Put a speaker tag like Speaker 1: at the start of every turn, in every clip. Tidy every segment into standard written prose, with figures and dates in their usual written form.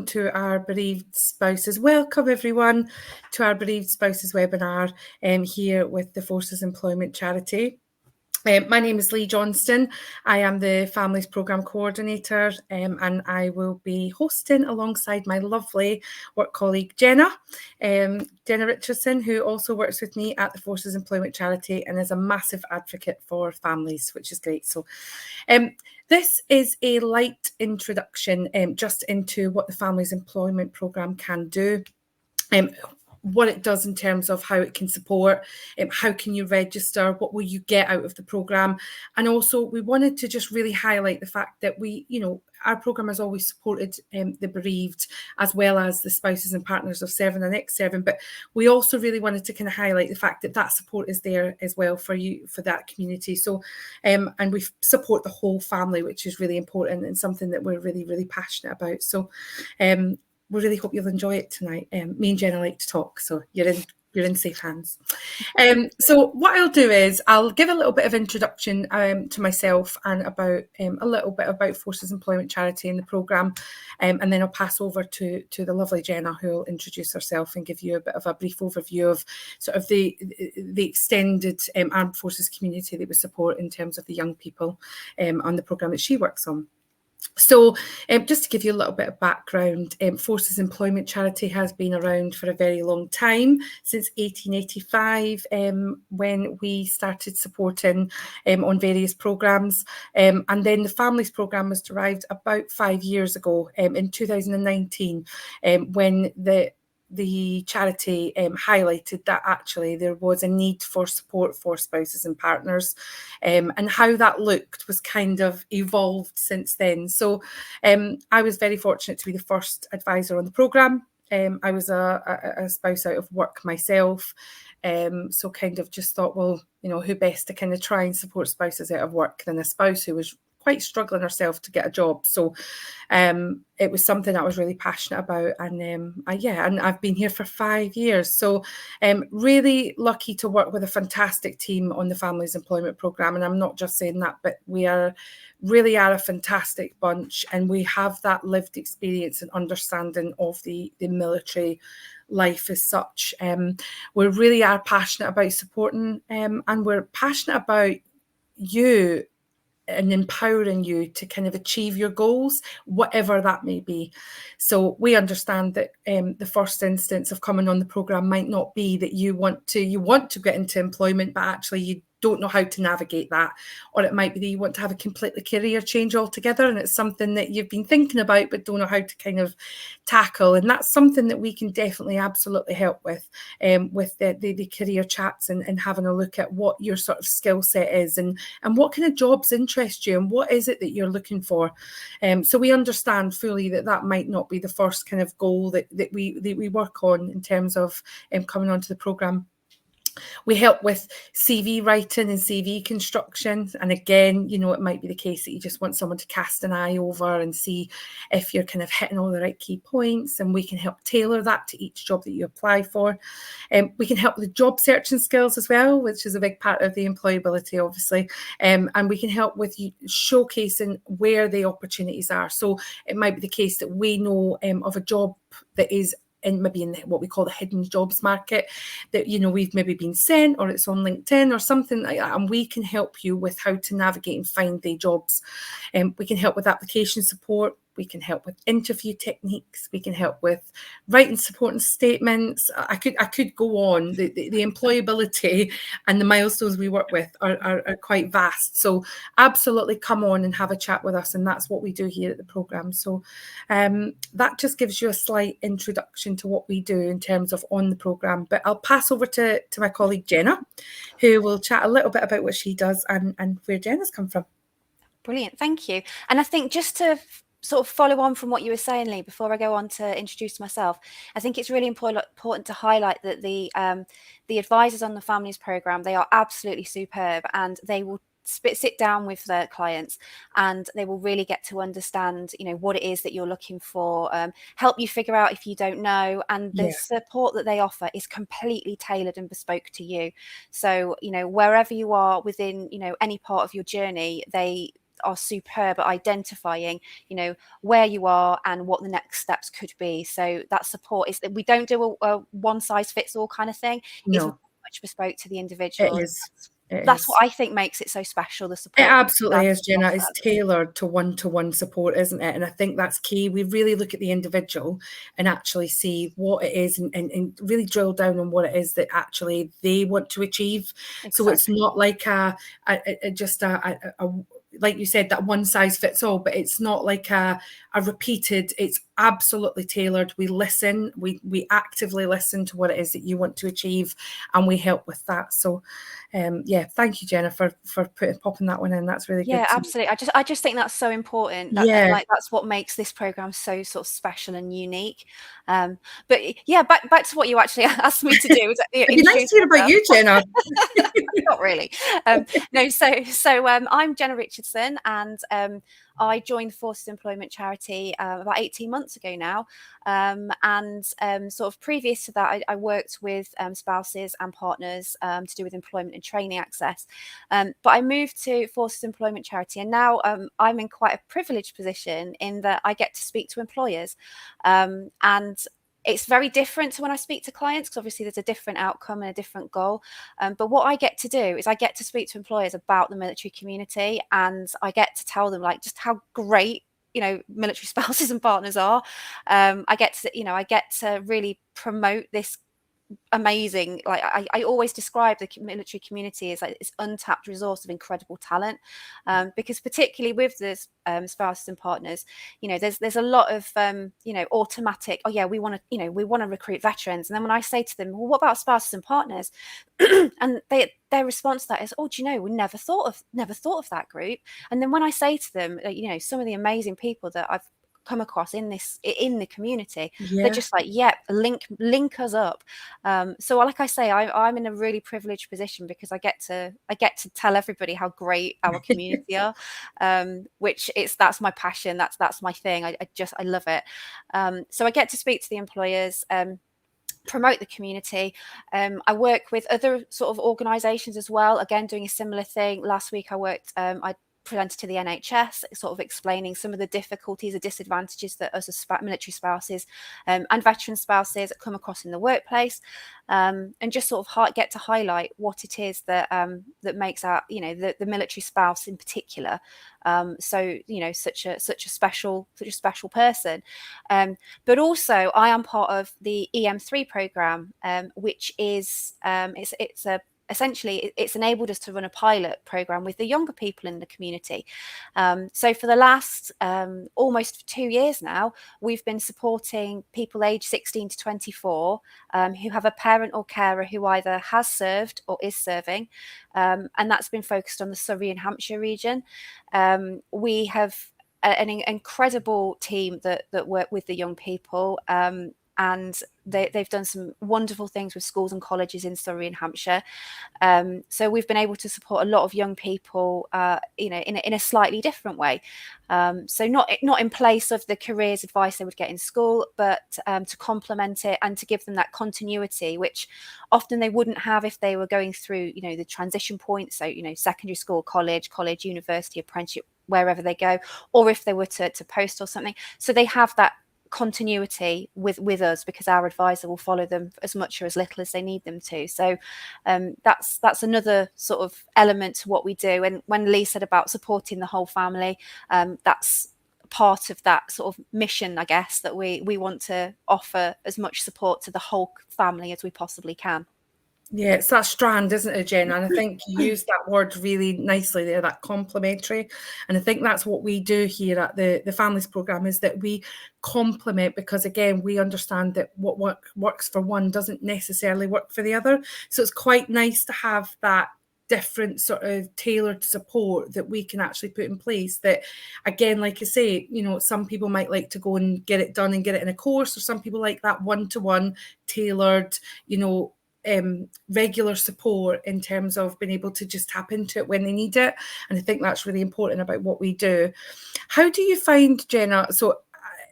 Speaker 1: to our Bereaved Spouses. Welcome everyone to our Bereaved Spouses webinar here with the Forces Employment Charity. My name is Lee Johnston. I am the Families Programme Coordinator and I will be hosting alongside my lovely work colleague Jenna, Jenna Richardson, who also works with me at the Forces Employment Charity and is a massive advocate for families, which is great. So this is a light introduction just into what the Families Employment Programme can do. What it does in terms of how it can support, how can you register, what will you get out of the programme. And also we wanted to just really highlight the fact that our programme has always supported the bereaved as well as the spouses and partners of serving and ex-serving, but we also really wanted to kind of highlight the fact that that support is there as well for you, for that community. So and we support the whole family, which is really important and something that we're really, really passionate about. So we really hope you'll enjoy it tonight. Me and Jenna like to talk, so you're in safe hands. So what I'll do is I'll give a little bit of introduction to myself and about a little bit about Forces Employment Charity and the programme, and then I'll pass over to the lovely Jenna, who will introduce herself and give you a bit of a brief overview of sort of the extended armed forces community that we support in terms of the young people on the programme that she works on. So just to give you a little bit of background, Forces Employment Charity has been around for a very long time, since 1885, when we started supporting on various programmes. And then the Families Programme was derived about 5 years ago, in 2019, when the charity highlighted that actually there was a need for support for spouses and partners, and how that looked was kind of evolved since then. So I was very fortunate to be the first advisor on the programme. I was a spouse out of work myself, so kind of just thought, well, who best to kind of try and support spouses out of work than a spouse who was quite struggling herself to get a job. So it was something I was really passionate about, and I've been here for 5 years. So really lucky to work with a fantastic team on the Families Employment Programme, and I'm not just saying that, but we really are a fantastic bunch, and we have that lived experience and understanding of the military life as such. We really are passionate about supporting, and we're passionate about you and empowering you to kind of achieve your goals, whatever that may be. So we understand that the first instance of coming on the programme might not be that you want to get into employment, but actually you don't know how to navigate that. Or it might be that you want to have a completely career change altogether, and it's something that you've been thinking about but don't know how to kind of tackle. And that's something that we can definitely absolutely help with the career chats and having a look at what your sort of skill set is and what kind of jobs interest you and what is it that you're looking for. So we understand fully that might not be the first kind of goal that we work on in terms of coming onto the programme. We help with CV writing and CV construction. And again, it might be the case that you just want someone to cast an eye over and see if you're kind of hitting all the right key points, and we can help tailor that to each job that you apply for. We can help with job searching skills as well, which is a big part of the employability, obviously. And we can help with showcasing where the opportunities are. So it might be the case that we know of a job that is maybe in what we call the hidden jobs market that we've maybe been sent, or it's on LinkedIn or something like that, and we can help you with how to navigate and find the jobs. We can help with application support. We can help with interview techniques. We can help with writing supporting statements. I could go on. The employability and the milestones we work with are quite vast. So absolutely come on and have a chat with us. And that's what we do here at the programme. So that just gives you a slight introduction to what we do in terms of on the programme. But I'll pass over to my colleague Jenna, who will chat a little bit about what she does and where Jenna's come from.
Speaker 2: Brilliant, thank you. And I think just to sort of follow on from what you were saying, Lee, before I go on to introduce myself, I think it's really important to highlight that the advisors on the Families Programme, they are absolutely superb, and they will sit down with their clients and they will really get to understand, what it is that you're looking for, help you figure out if you don't know, and the support that they offer is completely tailored and bespoke to you. So, wherever you are within, any part of your journey, they are superb at identifying, you know, where you are and what the next steps could be. So that support is that we don't do a one size fits all kind of thing. It's
Speaker 1: No,
Speaker 2: much bespoke to the
Speaker 1: it
Speaker 2: individual.
Speaker 1: is. It
Speaker 2: That's
Speaker 1: is.
Speaker 2: what I think makes it so special, the
Speaker 1: It
Speaker 2: support
Speaker 1: absolutely is, Jenna.
Speaker 2: offer.
Speaker 1: It's tailored to one support, isn't it? And I think that's key. We really look at the individual and actually see what it is, and really drill down on what it is that actually they want to achieve. So it's
Speaker 2: Exactly.
Speaker 1: not like a like you said, that one size fits all, but it's not like a repeated. It's absolutely tailored. We listen, we actively listen to what it is that you want to achieve, and we help with that. So yeah, thank you, Jenna, for popping that one in. That's really
Speaker 2: Yeah,
Speaker 1: good to know.
Speaker 2: absolutely. I just think that's so important. That
Speaker 1: Yeah,
Speaker 2: like that's what makes this program so sort of special and unique. But yeah, back to what you actually asked me to do was
Speaker 1: it'd be nice
Speaker 2: introduce
Speaker 1: to hear about
Speaker 2: myself.
Speaker 1: you, Jenna.
Speaker 2: Not really. No, I'm Jenna Richardson, and I joined the Forces Employment Charity about 18 months ago now. Sort of previous to that, I worked with spouses and partners to do with employment and training access. But I moved to Forces Employment Charity, and now I'm in quite a privileged position in that I get to speak to employers. And it's very different to when I speak to clients, because obviously there's a different outcome and a different goal. But what I get to do is I get to speak to employers about the military community, and I get to tell them like just how great, you know, military spouses and partners are. I get to really promote this amazing, like I always describe the military community as like this untapped resource of incredible talent, because particularly with this spouses and partners, you know, there's a lot of automatic, oh yeah, we want to recruit veterans, and then when I say to them, well, what about spouses and partners? And their response to that is, oh, do you know, we never thought of that group. And then when I say to them, you know, some of the amazing people that I've come across in the community, they're
Speaker 1: Yeah,
Speaker 2: just like, yeah, link us up. So like I say, I'm in a really privileged position because I get to tell everybody how great our community are, that's my passion, that's my thing. I love it. So I get to speak to the employers, promote the community. I work with other sort of organisations as well, again doing a similar thing. Last week I presented to the NHS, sort of explaining some of the difficulties, the disadvantages that us as military spouses and veteran spouses come across in the workplace, and just sort of get to highlight what it is that that makes our, you know, the military spouse in particular, so you know, such a special person. But also I am part of the EM3 program, which is essentially it's enabled us to run a pilot program with the younger people in the community. So for the last almost 2 years now, we've been supporting people aged 16 to 24 who have a parent or carer who either has served or is serving, and that's been focused on the Surrey and Hampshire region. We have an incredible team that work with the young people, and they've done some wonderful things with schools and colleges in Surrey and Hampshire. So we've been able to support a lot of young people, you know, in a slightly different way. So not in place of the careers advice they would get in school, but to complement it and to give them that continuity, which often they wouldn't have if they were going through, you know, the transition point. So, you know, secondary school, college, university, apprenticeship, wherever they go, or if they were to post or something. So they have that continuity with us, because our advisor will follow them as much or as little as they need them to. So that's another sort of element to what we do. And when Lee said about supporting the whole family, that's part of that sort of mission, I guess, that we want to offer as much support to the whole family as we possibly can.
Speaker 1: yeah, it's that strand, isn't it, Jen? And I think you used that word really nicely there, that complementary. And I think that's what we do here at the Families Programme, is that we complement, because again, we understand that what works for one doesn't necessarily work for the other. So it's quite nice to have that different sort of tailored support that we can actually put in place, that again, like I say, you know, some people might like to go and get it done and get it in a course, or some people like that one-to-one tailored, you know, regular support in terms of being able to just tap into it when they need it. And I think that's really important about what we do. How do you find, Jenna, so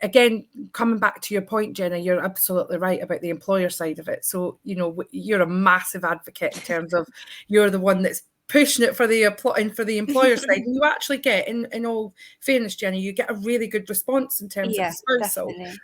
Speaker 1: again, coming back to your point, Jenna, you're absolutely right about the employer side of it. So, you know, you're a massive advocate in terms of you're the one that's pushing it for the employer side, and you actually get, in all fairness, Jenny, you get a really good response in terms of the spousal.
Speaker 2: Definitely.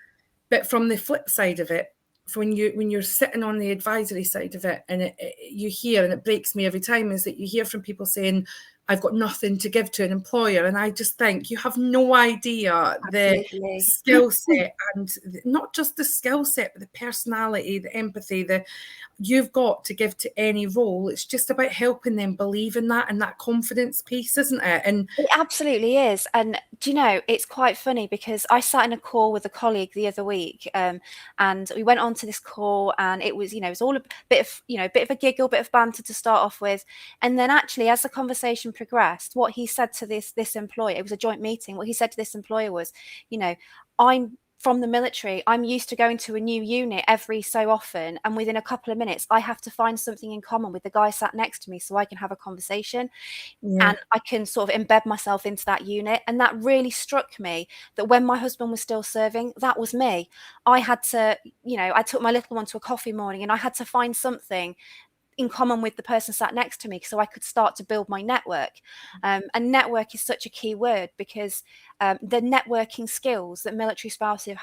Speaker 1: But from the flip side of it, when you're sitting on the advisory side of it, and you hear, and it breaks me every time, is that you hear from people saying, I've got nothing to give to an employer. And I just think you have no idea
Speaker 2: Absolutely.
Speaker 1: the skill set, and not just the skill set, but the personality, the empathy, you've got to give to any role. It's just about helping them believe in that, and that confidence piece, isn't it? And
Speaker 2: it absolutely is. And do you know, it's quite funny because I sat in a call with a colleague the other week, and we went on to this call, and it was, it was all a bit of, bit of a giggle, bit of banter to start off with. And then actually, as the conversation progressed, what he said to this employer, it was a joint meeting, what he said to this employer was, I'm from the military, I'm used to going to a new unit every so often, and within a couple of minutes I have to find something in common with the guy sat next to me so I can have a conversation, and I can sort of embed myself into that unit. And that really struck me, that when my husband was still serving, that was me. I had to, I took my little one to a coffee morning, and I had to find something in common with the person sat next to me so I could start to build my network. And network is such a key word, because the networking skills that military spouses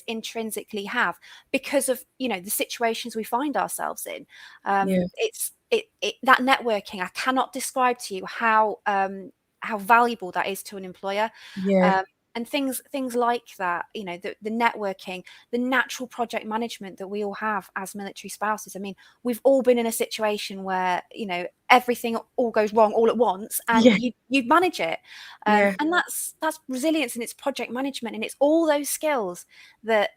Speaker 2: intrinsically have, because of the situations we find ourselves in. It's that networking, I cannot describe to you how valuable that is to an employer. And things like that, the networking, the natural project management that we all have as military spouses. I mean, we've all been in a situation where, everything all goes wrong all at once, and you manage it. And that's resilience, and it's project management, and it's all those skills that,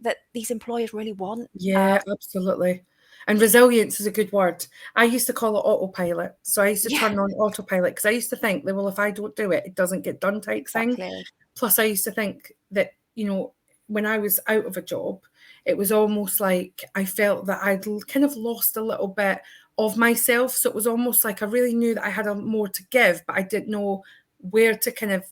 Speaker 2: that these employers really want.
Speaker 1: Absolutely. And resilience is a good word. I used to call it autopilot. So I used to turn on autopilot, because I used to think that, well, if I don't do it, it doesn't get done type thing. Plus, I used to think that, when I was out of a job, it was almost like I felt that I'd kind of lost a little bit of myself. So it was almost like I really knew that I had more to give, but I didn't know where to kind of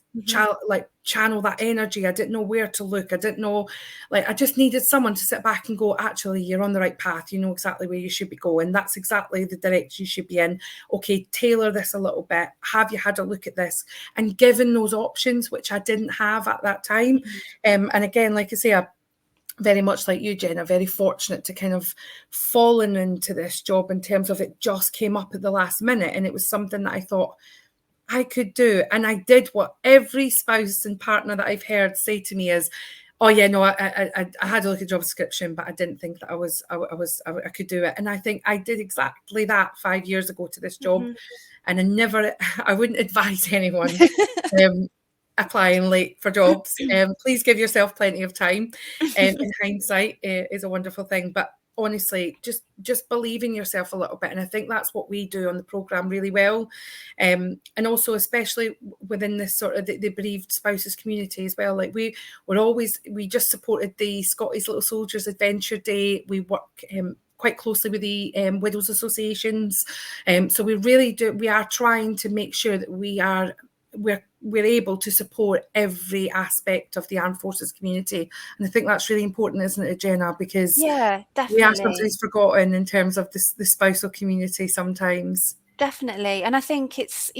Speaker 1: channel that energy. I didn't know where to look. I didn't know, I just needed someone to sit back and go, actually, you're on the right path. You know exactly where you should be going. That's exactly the direction you should be in. Okay, tailor this a little bit. Have you had a look at this? And given those options, which I didn't have at that time. And again, like I say, I very much like you, Jenna, very fortunate to kind of fallen into this job, in terms of it just came up at the last minute, and it was something that I thought I could do. And I did what every spouse and partner that I've heard say to me is, oh yeah, no, I had a look at job description, but I didn't think that I could do it. And I think I did exactly that 5 years ago to this job. And I wouldn't advise anyone applying late for jobs. Please give yourself plenty of time. In hindsight, is a wonderful thing. But honestly, just believe in yourself a little bit. And I think that's what we do on the programme really well. And also, especially within this sort of the bereaved spouses community as well. We just supported the Scottish Little Soldiers Adventure Day. We work quite closely with the widows associations. So we are trying to make sure that we're able to support every aspect of the armed forces community. And I think that's really important, isn't it, Jenna? Because we are sometimes forgotten in terms of the spousal community sometimes.
Speaker 2: Definitely. And I think it's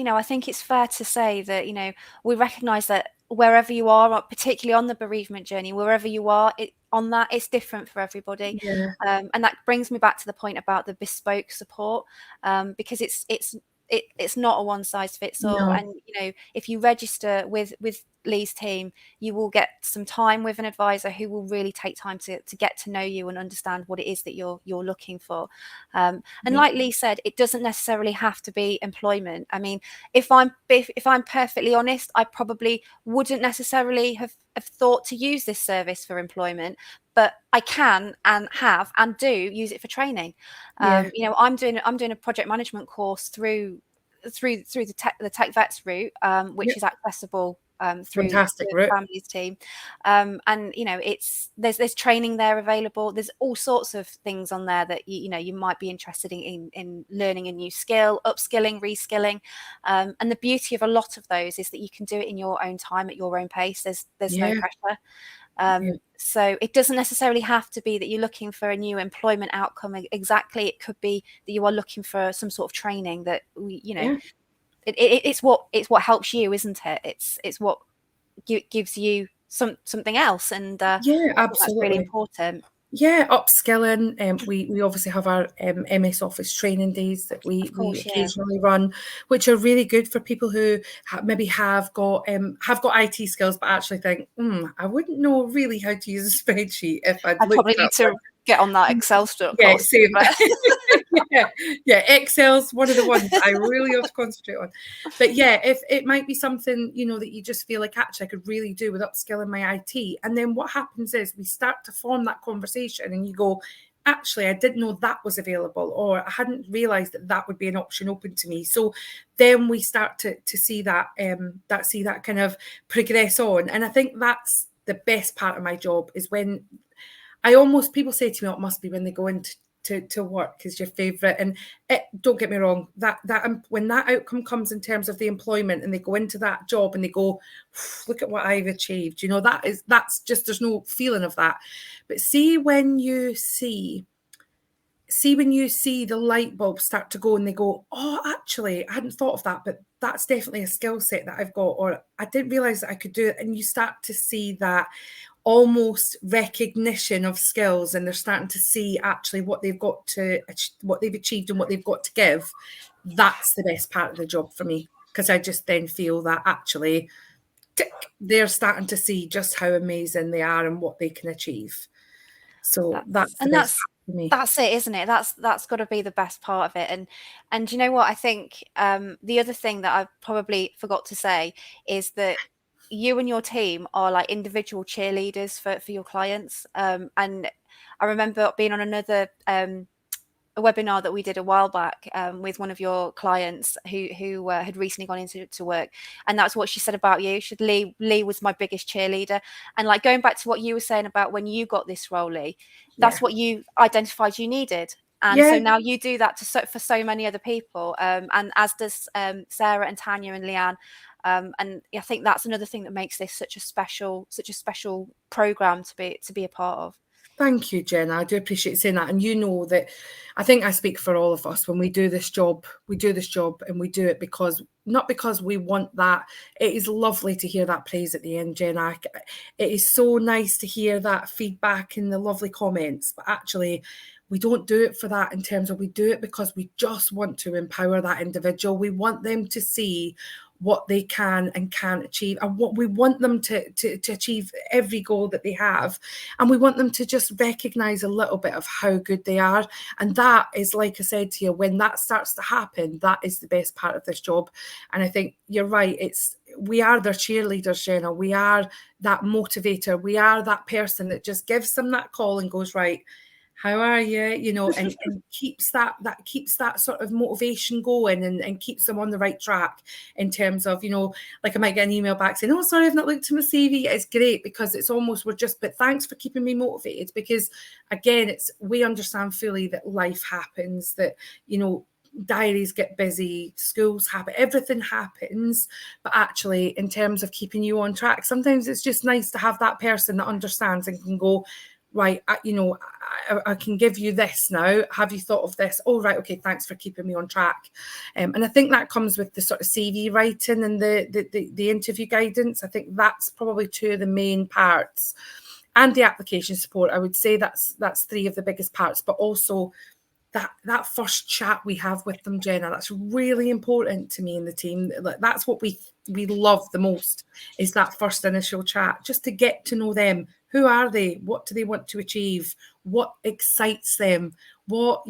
Speaker 2: fair to say that, we recognise that wherever you are, particularly on the bereavement journey, wherever you are on that, it's different for everybody. And that brings me back to the point about the bespoke support, because it's not a one size fits all. And if you register with Lee's team, you will get some time with an advisor who will really take time to get to know you and understand what it is that you're looking for. And like Lee said, it doesn't necessarily have to be employment. I mean, if I'm perfectly honest, I probably wouldn't necessarily have thought to use this service for employment, but I can and have and do use it for training. I'm doing a project management course through the tech vets route, which is accessible through the families team. And there's training there available. There's all sorts of things on there that you might be interested in learning a new skill, upskilling, reskilling. And the beauty of a lot of those is that you can do it in your own time, at your own pace. There's no pressure. So it doesn't necessarily have to be that you're looking for a new employment outcome exactly. It could be that you are looking for some sort of training that it's what helps you, isn't it? It's what gives you something else, and I think that's really important.
Speaker 1: Yeah, upskilling. We obviously have our MS Office training days that we occasionally run, which are really good for people who maybe have got IT skills, but actually think, I wouldn't know really how to use a spreadsheet if I'd
Speaker 2: probably need to get on that Excel stuff.
Speaker 1: Yeah, same. yeah, Excel's one of the ones I really have to concentrate on. But yeah, if it might be something, that you just feel like, actually I could really do with upskilling my IT. And then what happens is we start to form that conversation and you go, actually, I didn't know that was available, or I hadn't realized that that would be an option open to me. So then we start to see that kind of progress on. And I think that's the best part of my job, is when people say to me, it must be when they go into to work is your favourite. And don't get me wrong, that when that outcome comes in terms of the employment and they go into that job and they go, look at what I've achieved, that's just, there's no feeling of that. But see when you see the light bulb start to go and they go, oh, actually, I hadn't thought of that, but that's definitely a skill set that I've got, or I didn't realise that I could do it. And you start to see that almost recognition of skills, and they're starting to see actually what they've achieved and what they've got to give. That's the best part of the job for me, because I just then feel that actually they're starting to see just how amazing they are and what they can achieve. So that's the best part for me.
Speaker 2: That's it, isn't it? That's got to be the best part of it. And you know what? I think the other thing that I probably forgot to say is that you and your team are like individual cheerleaders for your clients. And I remember being on another a webinar that we did a while back with one of your clients who had recently gone into work, and that's what she said about you. She said, Lee was my biggest cheerleader. And like, going back to what you were saying about when you got this role, Lee, that's what you identified you needed. And so now you do that for so many other people, and as does Sarah and Tanya and Leanne. And I think that's another thing that makes this such a special program to be a part of.
Speaker 1: Thank you, Jenna. I do appreciate saying that. And you know that I think I speak for all of us when we do this job. We do this job and we do it not because we want that. It is lovely to hear that praise at the end, Jenna. It is so nice to hear that feedback and the lovely comments. But actually, we don't do it for that, in terms of, we do it because we just want to empower that individual. We want them to see what they can and can't achieve, and what we want them to achieve every goal that they have, and we want them to just recognize a little bit of how good they are. And that is, like I said to you, when that starts to happen, that is the best part of this job. And I think you're right, we are their cheerleaders, Jenna. We are that motivator. We are that person that just gives them that call and goes, right, how are you, and keeps that sort of motivation going, and keeps them on the right track, in terms of, like I might get an email back saying, oh, sorry, I've not looked at my CV. It's great, because it's almost, but thanks for keeping me motivated, because again, we understand fully that life happens, that, diaries get busy, schools happen, everything happens. But actually, in terms of keeping you on track, sometimes it's just nice to have that person that understands and can go, right, I can give you this now. Have you thought of this? Oh, right, okay, thanks for keeping me on track. And I think that comes with the sort of CV writing and the interview guidance. I think that's probably two of the main parts. And the application support, I would say that's three of the biggest parts, but also that first chat we have with them, Jenna, that's really important to me and the team. That's what we love the most, is that first initial chat, just to get to know them. Who are they? What do they want to achieve? What excites them? What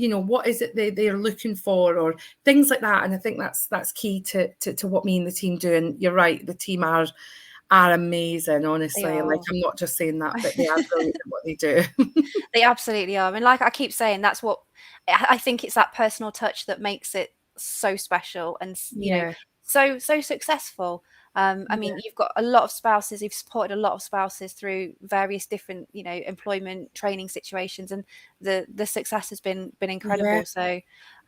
Speaker 1: is it they're looking for, or things like that? And I think that's key to what me and the team do. And you're right, the team are amazing, honestly. Like, I'm not just saying that, but they are brilliant at what they do.
Speaker 2: They absolutely are. I mean, like I keep saying, that's what I think, it's that personal touch that makes it so special and so successful. I mean, you've got a lot of spouses, you've supported a lot of spouses through various different, employment training situations, and the success has been incredible. Yeah. So,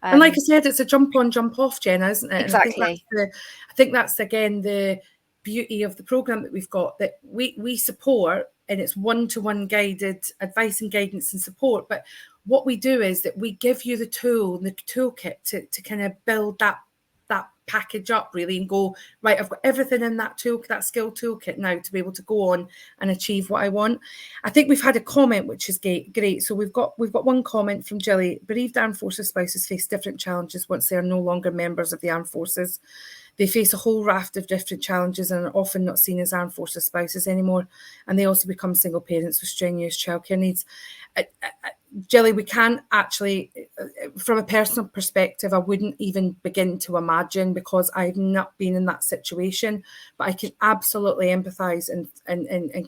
Speaker 1: and like I said, it's a jump on, jump off, Jenna, isn't it?
Speaker 2: Exactly.
Speaker 1: And I think that's again the beauty of the program that we've got, that we support, it's one-to-one guided advice and guidance and support. But what we do is that we give you the tool and the toolkit to kind of build that package up really and go, right, I've got everything in that skill toolkit now to be able to go on and achieve what I want. I think we've had a comment which is great. So we've got one comment from Jilly. Bereaved armed forces spouses face different challenges once they are no longer members of the armed forces. They face a whole raft of different challenges and are often not seen as armed forces spouses anymore. And they also become single parents with strenuous childcare needs. Jilly, we can't actually, from a personal perspective, I wouldn't even begin to imagine, because I've not been in that situation, but I can absolutely empathise and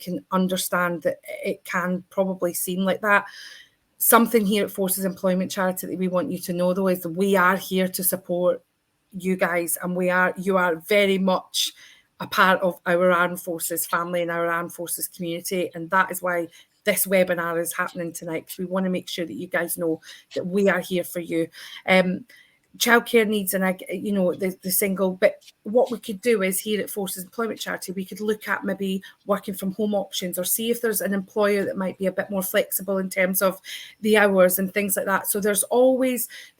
Speaker 1: can understand that it can probably seem like that. Something here at Forces Employment Charity that we want you to know, though, is that we are here to support you guys, and you are very much a part of our armed forces family and our armed forces community, and that is why this webinar is happening tonight, because we want to make sure that you guys know that we are here for you. Childcare needs, and the single, but what we could do is here at Forces Employment Charity, we could look at maybe working from home options, or see if there's an employer that might be a bit more flexible in terms of the hours and things like that. So there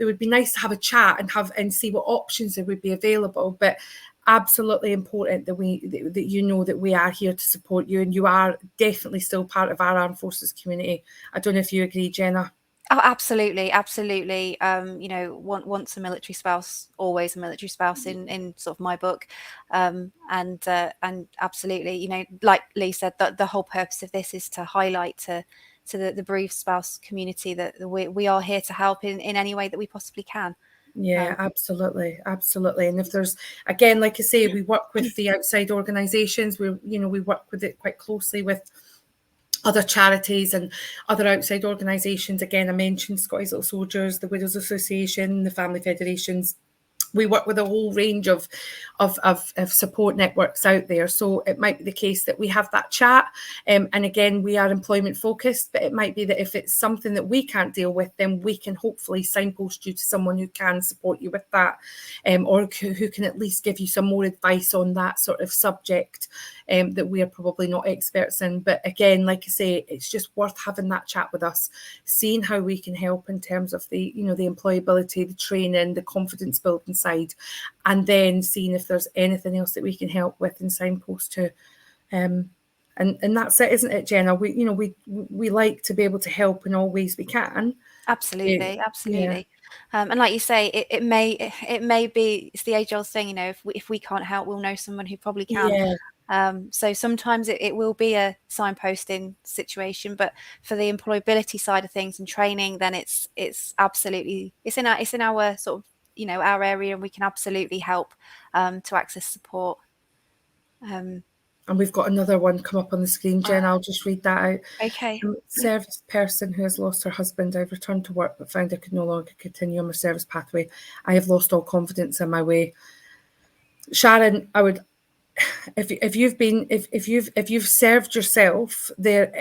Speaker 1: would be nice to have a chat and see what options there would be available. But absolutely important that you know that we are here to support you, and you are definitely still part of our armed forces community. I don't know if you agree, Jenna.
Speaker 2: Oh, absolutely. Once a military spouse, always a military spouse in sort of my book. And absolutely, like Lee said, the whole purpose of this is to highlight to the bereaved spouse community that we are here to help in any way that we possibly can.
Speaker 1: Yeah, absolutely. And if there's, again, like I say, we work with the outside organisations. We work with it quite closely with other charities and other outside organisations. Again, I mentioned Scottish Little Soldiers, the Widows Association, the Family Federations. We work with a whole range of support networks out there. So it might be the case that we have that chat. And again, we are employment focused, but it might be that if it's something that we can't deal with, then we can hopefully signpost you to someone who can support you with that, or who can at least give you some more advice on that sort of subject that we are probably not experts in. But again, like I say, it's just worth having that chat with us, seeing how we can help in terms of the employability, the training, the confidence building side, and then seeing if there's anything else that we can help with and signpost to. And that's it, isn't it, Jenna? We like to be able to help in all ways we can.
Speaker 2: Absolutely.
Speaker 1: Yeah.
Speaker 2: And like you say, it may be, it's the age-old thing, if we can't help, we'll know someone who probably can.
Speaker 1: Yeah.
Speaker 2: So sometimes it will be a signposting situation, but for the employability side of things and training, then it's absolutely, it's in our sort of our area, and we can absolutely help to access support.
Speaker 1: And we've got another one come up on the screen, Jen. I'll just read that out.
Speaker 2: Okay.
Speaker 1: Service person who has lost her husband. I've returned to work but found I could no longer continue on my service pathway. I have lost all confidence in my way. Sharon, I would, if you've served yourself, there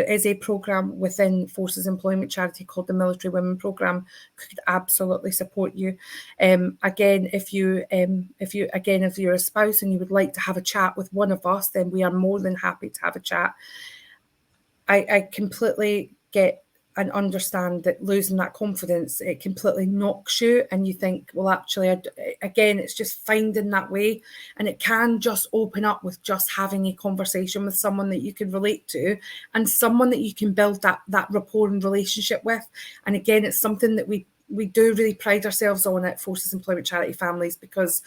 Speaker 1: is a program within Forces Employment Charity called the Military Women Program, could absolutely support you. Again, if you're a spouse and you would like to have a chat with one of us, then we are more than happy to have a chat. I completely get and understand that losing that confidence, it completely knocks you, and you think, well, actually, again, it's just finding that way, and it can just open up with just having a conversation with someone that you can relate to, and someone that you can build that rapport and relationship with. And again, it's something that we do really pride ourselves on at Forces Employment Charity Families, because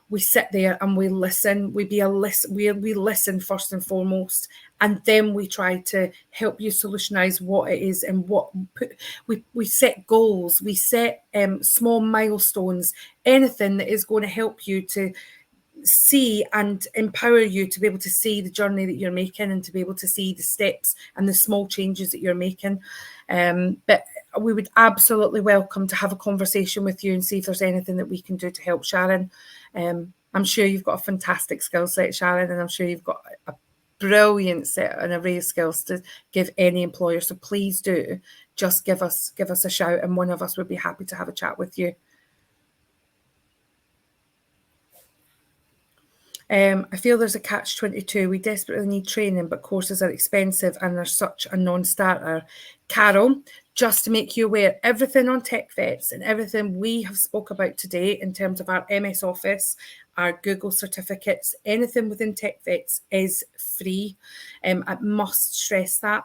Speaker 1: we sit there and we listen. We listen first and foremost, and then we try to help you solutionize what it is, and we set goals, we set small milestones, anything that is going to help you to see and empower you to be able to see the journey that you're making, and to be able to see the steps and the small changes that you're making. But we would absolutely welcome to have a conversation with you and see if there's anything that we can do to help, Sharon. I'm sure you've got a fantastic skill set, Sharon, and I'm sure you've got a brilliant set, an array of skills to give any employer. So please do just give us a shout, and one of us would be happy to have a chat with you. I feel there's a catch-22. We desperately need training, but courses are expensive and they're such a non-starter. Carol, just to make you aware, everything on Tech Vets and everything we have spoke about today in terms of our MS Office, our Google certificates, anything within Tech Vets is free. I must stress that.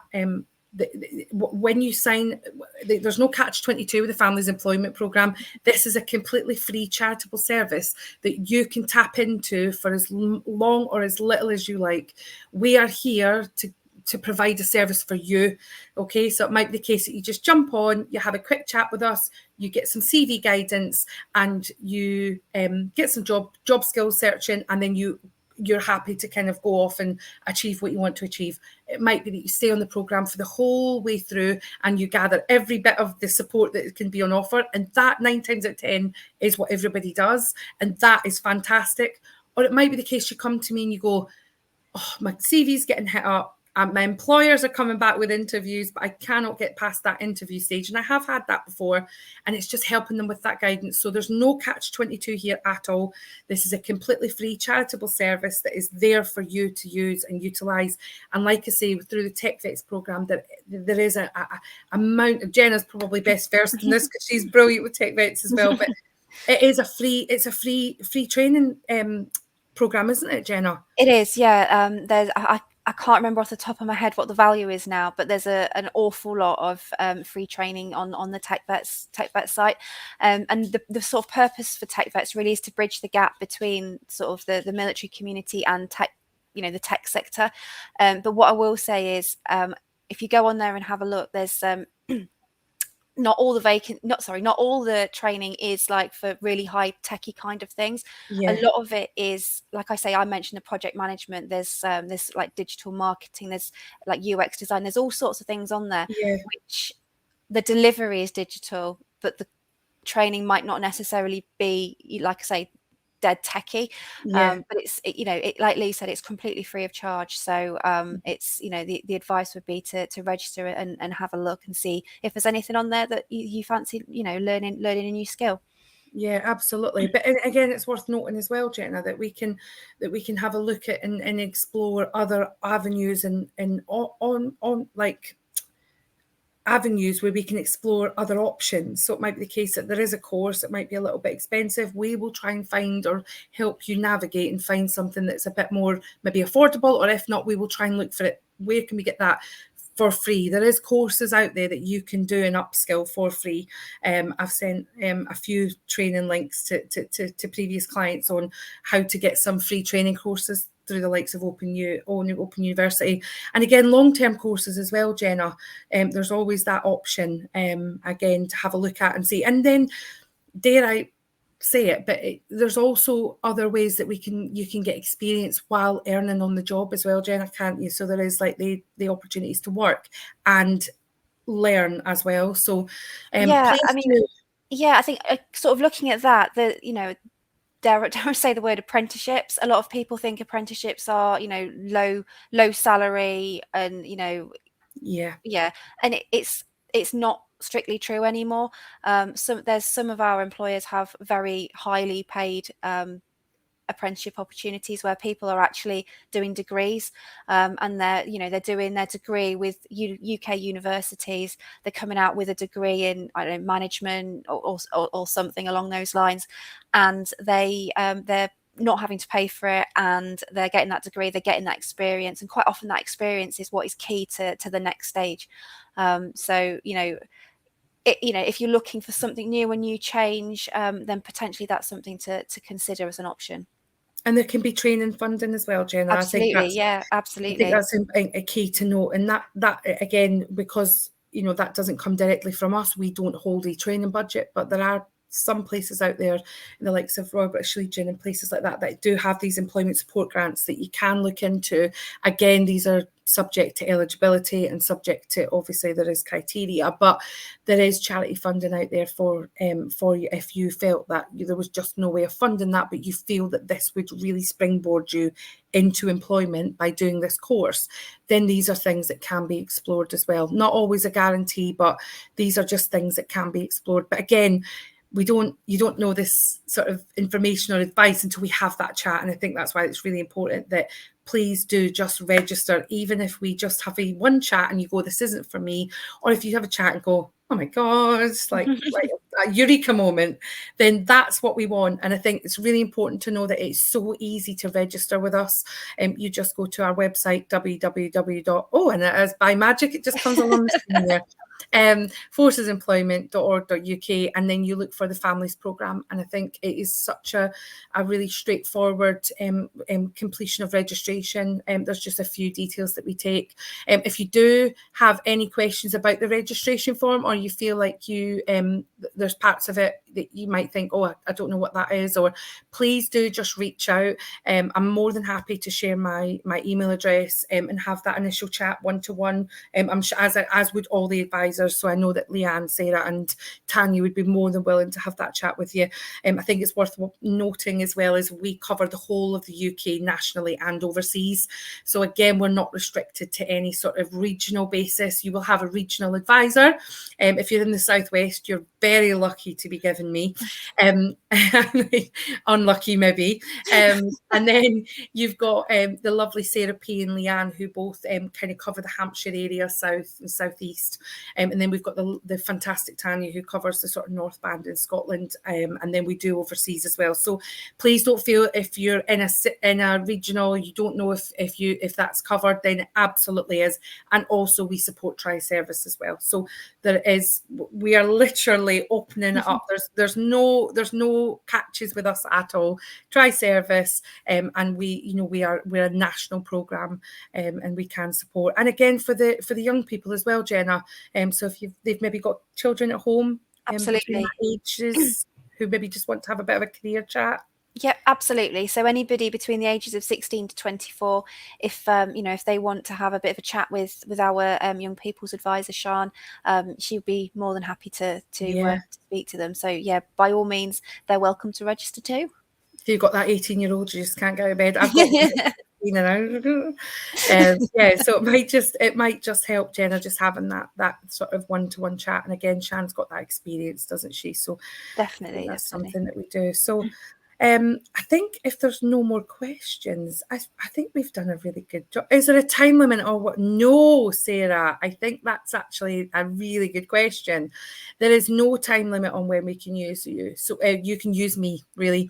Speaker 1: When you sign, there's no catch-22 with the Families Employment Programme. This is a completely free charitable service that you can tap into for as long or as little as you like. We are here to provide a service for you. Okay, so it might be the case that you just jump on, you have a quick chat with us, you get some CV guidance, and you get some job skills searching, and then you're happy to kind of go off and achieve what you want to achieve. It might be that you stay on the programme for the whole way through and you gather every bit of the support that can be on offer. And that 9 times out of 10 is what everybody does. And that is fantastic. Or it might be the case you come to me and you go, oh, my CV's getting hit up. My employers are coming back with interviews, but I cannot get past that interview stage. And I have had that before, and it's just helping them with that guidance. So there's no catch-22 here at all. This is a completely free charitable service that is there for you to use and utilise. And like I say, through the Tech Vets programme, there is a amount of, Jenna's probably best versed in this because she's brilliant with Tech Vets as well, but it's a free training programme, isn't it, Jenna?
Speaker 2: It is, yeah. I can't remember off the top of my head what the value is now, but there's an awful lot of free training on the Tech Vets site, and the sort of purpose for Tech Vets really is to bridge the gap between sort of the military community and tech, the tech sector. But what I will say is, if you go on there and have a look, there's not all the training is like for really high techie kind of things.
Speaker 1: Yeah.
Speaker 2: A lot of it is, like I say, I mentioned the project management, there's like digital marketing, there's like UX design, there's all sorts of things on there, which the delivery is digital, but the training might not necessarily be, like I say, dead techie. But it's like Lee said, it's completely free of charge. So it's the advice would be to register and have a look and see if there's anything on there that you fancy learning a new skill.
Speaker 1: Yeah, absolutely. But again, it's worth noting as well, Jenna, that we can have a look at and explore other avenues and on like avenues where we can explore other options. So it might be the case that there is a course, it might be a little bit expensive. We will try and find or help you navigate and find something that's a bit more maybe affordable, or if not, we will try and look for it. Where can we get that for free? There is courses out there that you can do an upskill for free. I've sent a few training links to previous clients on how to get some free training courses through the likes of Open University. And again, long-term courses as well, Jenna. There's always that option, again, to have a look at and see. And then, dare I say it, but there's also other ways that you can get experience while earning on the job as well, Jenna, can't you? So there is like the opportunities to work and learn as well. So
Speaker 2: I think sort of looking at that, dare I say the word apprenticeships. A lot of people think apprenticeships are, low salary and, and it's not strictly true anymore. So there's some of our employers have very highly paid apprenticeship opportunities where people are actually doing degrees, and they're doing their degree with UK universities. They're coming out with a degree in, I don't know, management or something along those lines, and they're not having to pay for it, and they're getting that degree, they're getting that experience, and quite often that experience is what is key to the next stage. So if you're looking for something new, a new change, then potentially that's something to consider as an option.
Speaker 1: And there can be training funding as well, Jenna.
Speaker 2: Absolutely, absolutely.
Speaker 1: I think that's a key to note. And that again, because that doesn't come directly from us, we don't hold a training budget, but there are some places out there, in the likes of Royal British Legion and places like that do have these employment support grants that you can look into. Again, these are subject to eligibility and subject to, obviously there is criteria, but there is charity funding out there for you if you felt that there was just no way of funding that, but you feel that this would really springboard you into employment by doing this course, then these are things that can be explored as well. Not always a guarantee, but these are just things that can be explored. But again, you don't know this sort of information or advice until we have that chat. And I think that's why it's really important that please do just register, even if we just have one chat and you go, this isn't for me, or if you have a chat and go, oh my God, it's like a eureka moment, then that's what we want. And I think it's really important to know that it's so easy to register with us. You just go to our website, www. Oh, and as by magic, it just comes along the screen there. Forcesemployment.org.uk, and then you look for the families programme. And I think it is such a really straightforward completion of registration. There's just a few details that we take. If you do have any questions about the registration form, or you feel like you there's parts of it that you might think, oh, I don't know what that is, or please do just reach out. I'm more than happy to share my email address and have that initial chat one-to-one. I'm sure, as would all the advisors. So I know that Leanne, Sarah and Tanya would be more than willing to have that chat with you. I think it's worth noting as well as we cover the whole of the UK nationally and overseas. So again, we're not restricted to any sort of regional basis. You will have a regional advisor. If you're in the Southwest, you're very lucky to be given me. Unlucky maybe. And then you've got the lovely Sarah P and Leanne, who both kind of cover the Hampshire area, south and southeast. And then we've got the fantastic Tanya, who covers the sort of North Band in Scotland. And then we do overseas as well. So please don't feel if you're in a regional, you don't know if that's covered, then it absolutely is. And also we support tri-service as well. So we are literally opening it up. There's no catches with us at all. Tri-service, and we're a national programme, and we can support. And again, for the young people as well, Jenna. So if they've maybe got children at home,
Speaker 2: absolutely,
Speaker 1: ages who maybe just want to have a bit of a career chat.
Speaker 2: Yeah, absolutely. So anybody between the ages of 16 to 24, if if they want to have a bit of a chat with our young people's advisor, Sian, she'd be more than happy to speak to them. So yeah, by all means, they're welcome to register too.
Speaker 1: If you've got that 18-year-old, you just can't go to bed. I've got so it might just help, Jenna, just having that sort of one-to-one chat. And again, Sian's got that experience, doesn't she? So
Speaker 2: definitely,
Speaker 1: that's something that we do. So I think if there's no more questions, I think we've done a really good job. Is there a time limit or what? No, Sarah, I think that's actually a really good question. There is no time limit on when we can use you. So you can use me, really.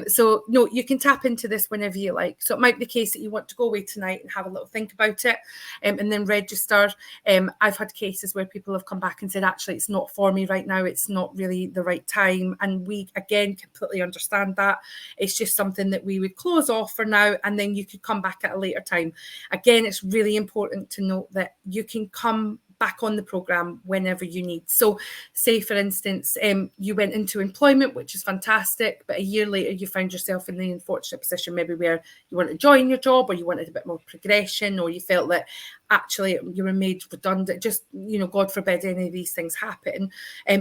Speaker 1: So no, you can tap into this whenever you like. So it might be the case that you want to go away tonight and have a little think about it, and then register. I've had cases where people have come back and said, actually, it's not for me right now. It's not really the right time. And we, again, completely understand that. It's just something that we would close off for now, and then you could come back at a later time. Again, it's really important to note that you can come back on the programme whenever you need. So say, for instance, you went into employment, which is fantastic, but a year later you found yourself in the unfortunate position maybe where you want to join your job, or you wanted a bit more progression, or you felt that actually you were made redundant, just, God forbid any of these things happen,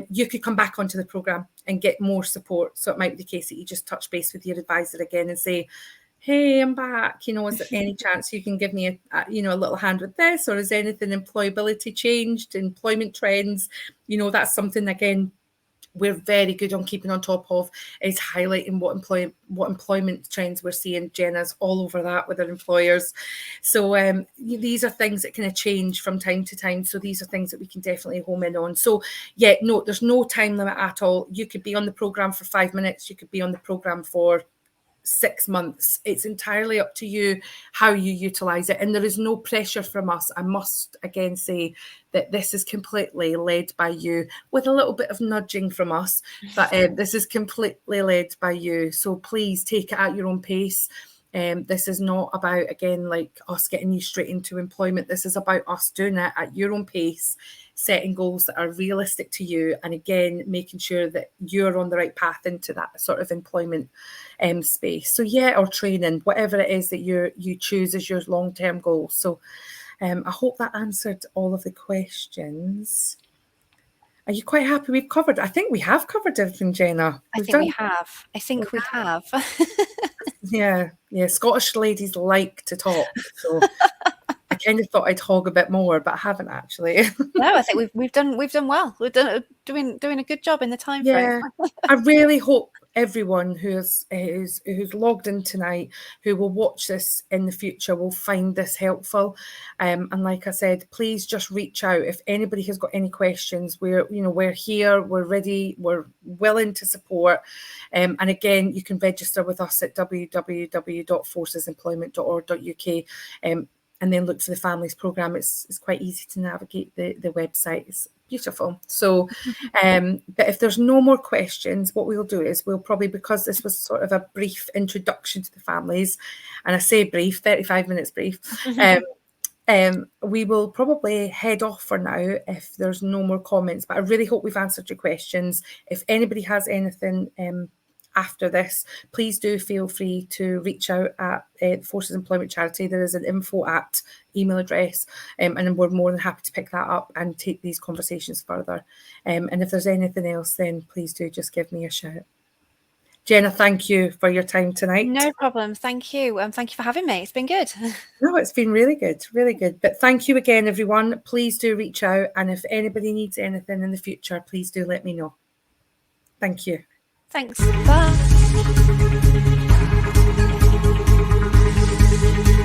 Speaker 1: you could come back onto the programme and get more support. So it might be the case that you just touch base with your advisor again and say, hey, I'm back. Is there any chance you can give me a little hand with this? Or is anything employability changed, employment trends? That's something, again, we're very good on keeping on top of, is highlighting what employment trends we're seeing. Jenna's all over that with her employers. So these are things that kind of change from time to time. So these are things that we can definitely home in on. So yeah, no, there's no time limit at all. You could be on the programme for 5 minutes. You could be on the programme for 6 months. It's entirely up to you how you utilize it, and there is no pressure from us. I must again say that this is completely led by you, with a little bit of nudging from us, but this is completely led by you. So please take it at your own pace. This is not about, again, like us getting you straight into employment. This is about us doing it at your own pace, setting goals that are realistic to you, and again, making sure that you're on the right path into that sort of employment space. So yeah, or training, whatever it is that you choose as your long-term goal. So I hope that answered all of the questions. Are you quite happy we've covered? I think we have covered everything, Jenna.
Speaker 2: I think we have.
Speaker 1: Yeah. Scottish ladies like to talk. So I kind of thought I'd hog a bit more, but I haven't actually.
Speaker 2: No, I think we've done well. We're doing a good job in the time frame.
Speaker 1: Yeah, I really hope everyone who's logged in tonight, who will watch this in the future, will find this helpful. And like I said, please just reach out if anybody has got any questions. We're here, we're ready, we're willing to support. And again, you can register with us at www.forcesemployment.org.uk. And then look for the Families Programme. It's quite easy to navigate the website. It's beautiful. So, but if there's no more questions, what we'll do is we'll probably, because this was sort of a brief introduction to the families, and I say brief, 35 minutes brief, we will probably head off for now if there's no more comments. But I really hope we've answered your questions. If anybody has anything after this, please do feel free to reach out at Forces Employment Charity. There is an info@ email address, and we're more than happy to pick that up and take these conversations further. And if there's anything else, then please do just give me a shout. Jenna, thank you for your time tonight.
Speaker 2: No problem. Thank you. Thank you for having me. It's been good.
Speaker 1: No, it's been really good, really good. But thank you again, everyone. Please do reach out. And if anybody needs anything in the future, please do let me know. Thank you.
Speaker 2: Thanks. Bye.